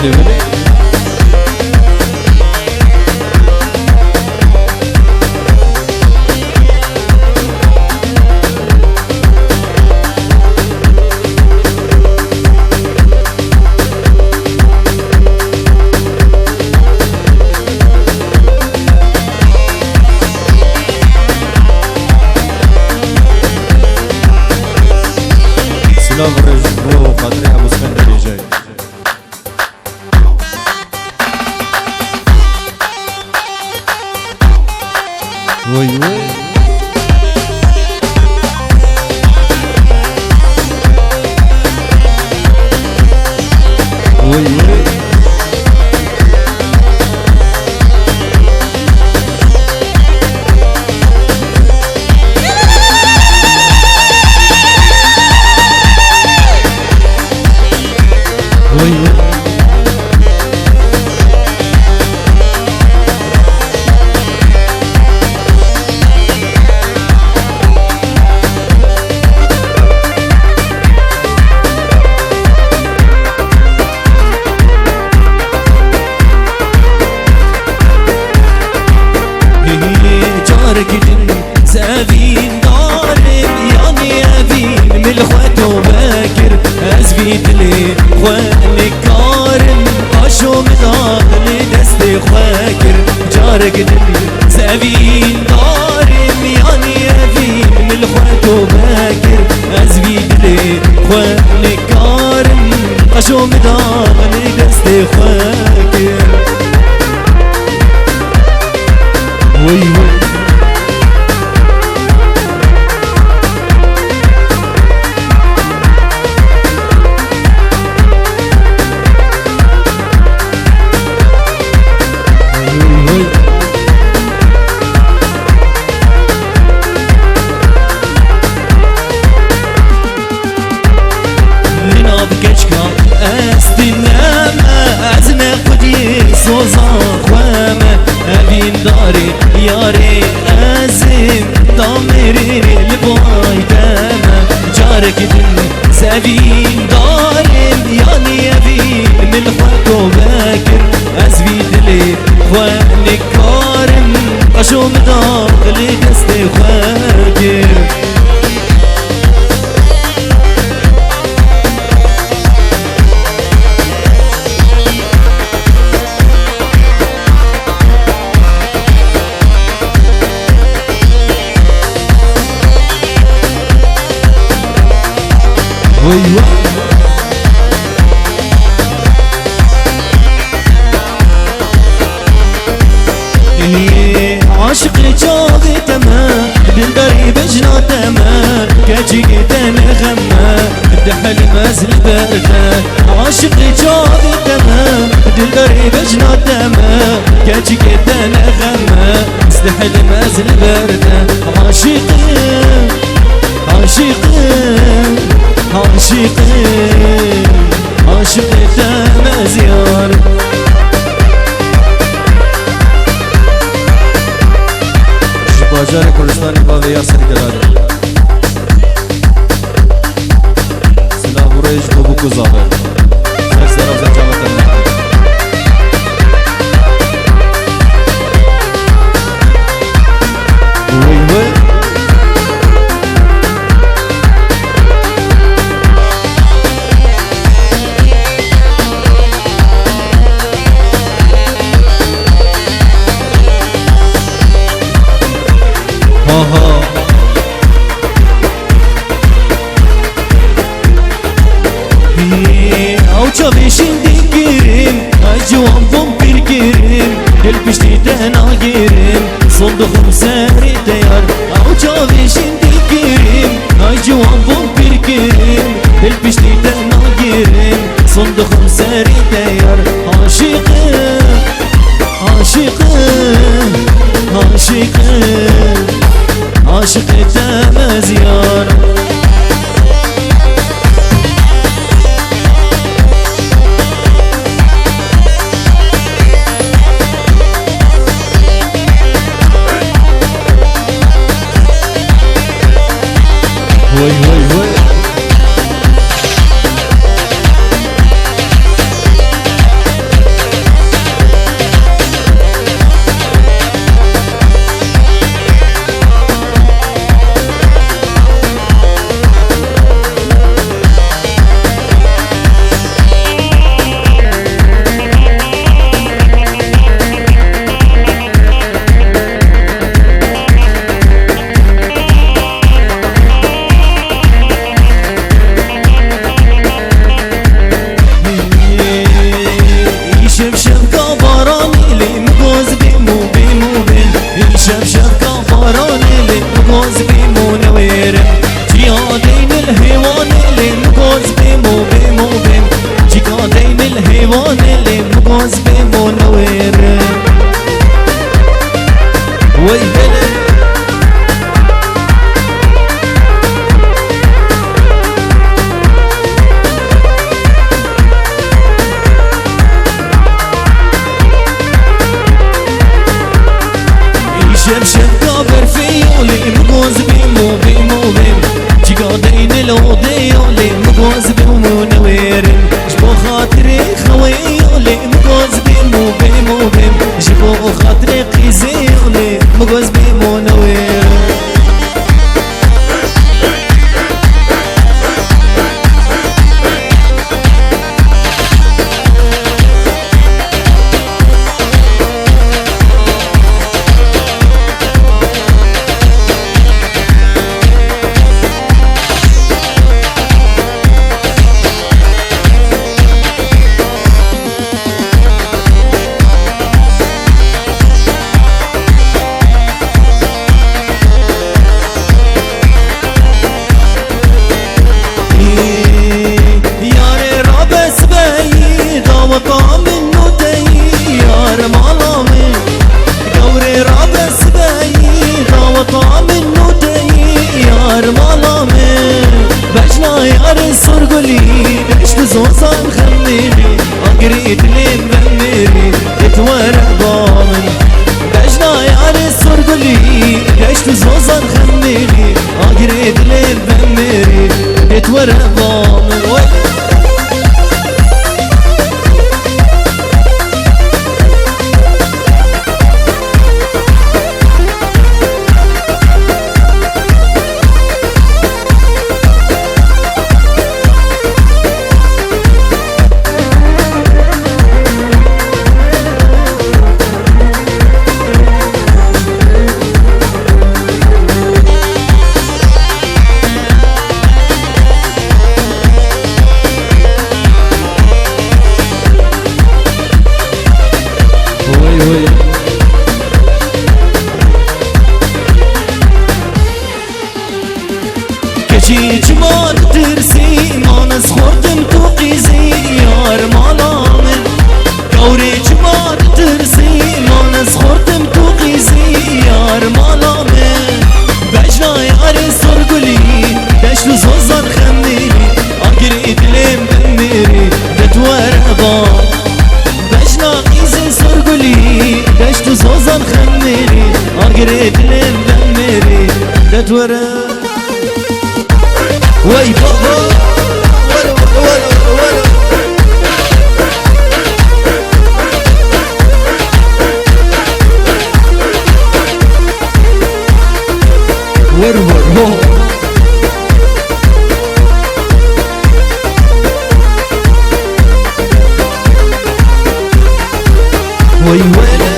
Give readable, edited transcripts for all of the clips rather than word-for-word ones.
ولي ولي سلام رجبو خاطري ابو اسكندري جاي وي وي وي وي زابين ظالم يعني أبين من الخوات وباكر أزبيت لي خواني كارم قشو مداخل دستي خواكر جارك دل زابين ظالم يعني أبين من الخوات وباكر أزبيت لي خواني كارم قشو مداخل دستي خواكر وي وي داري ياري أزم ضميري لبواي داما جارك دل زبين ضايم يعني يبين من الخوات باكر أزبي دلي خواني كارم قشو مداخل دستي خواكر ايوه عاشق جاغي تمام دلداري بجنا تمام كاجيك انا غما دحل مازل بردا عاشق جاغي تمام دلداري بجنا تمام كاجيك انا غما استحل مازل بردا عاشق عاشق عاشق عاشق تام زيار باجار كردستان باوی یاسر کلاله سلام ریج بابو کوزابر سلام زنجامتن وی وی Şimdi girim, acıvam vampir girim Elpiştiden agirim, sonduğum seride yar Avcavi şimdi girim, acıvam vampir girim Elpiştiden agirim, sonduğum seride yar Aşıkım, aşıkım, aşıkım Aşık edemez yar وي وي وي مو بيم جيقادين لو ديولي مقوز بمونويرن جبو خاطري خويولي مقوز بمو بيم جبو خاطري قيزيولي مقوز بمونويرن زوزان خميني أقريت لي مغمري اتورق ضامن بجنا ياري السرقلي عشت زوزان خميني أقريت لي مغمري اتورق ضامن كجيج ما ترسي ما نسخوردم تو قيزي يار مالامن كوريج ما ترسي ما نسخوردم تو قيزي يار مالامن بجنا يار سرقلي دشت زوزان خميري أقريت لي مبمري دتوربا بجنا قيزي سرقلي دشت زوزان خميري أقريت لي مبمري دتوربا وي بابا ولو ورور وي ولا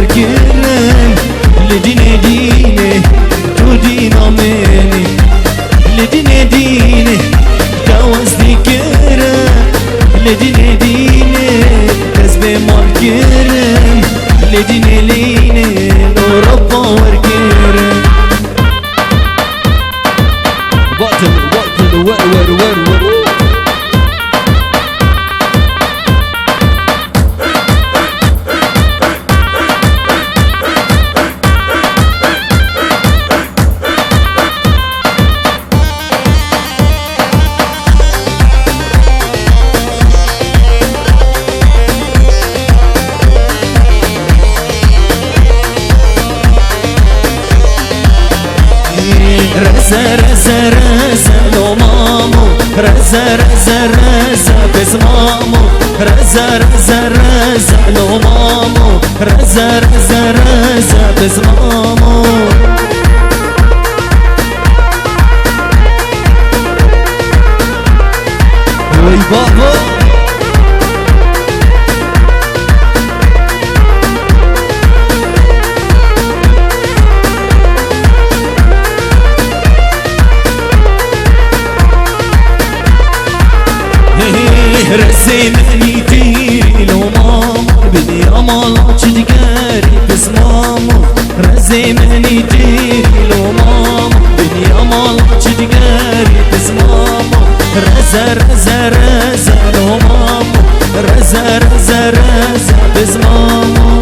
وركرم لديني ديني تو دينا مني لديني ديني كاوز دي كرم لديني ديني كسبي مال كرم لديني ليني لو ربا وركرم وقت ور رزا رزا رزا لو مامو رزا رزا رزا بس مامو رزا رزا رزا لو مامو رزا رزا رزا بس مامو وي بابا رسمني تيري لو ماما بدي امالات تقاري بس ماما رسمني تيري لو ماما بدي امالات تقاري بس ماما رزا رزا رزا لو ماما رزا رزا رزا بس ماما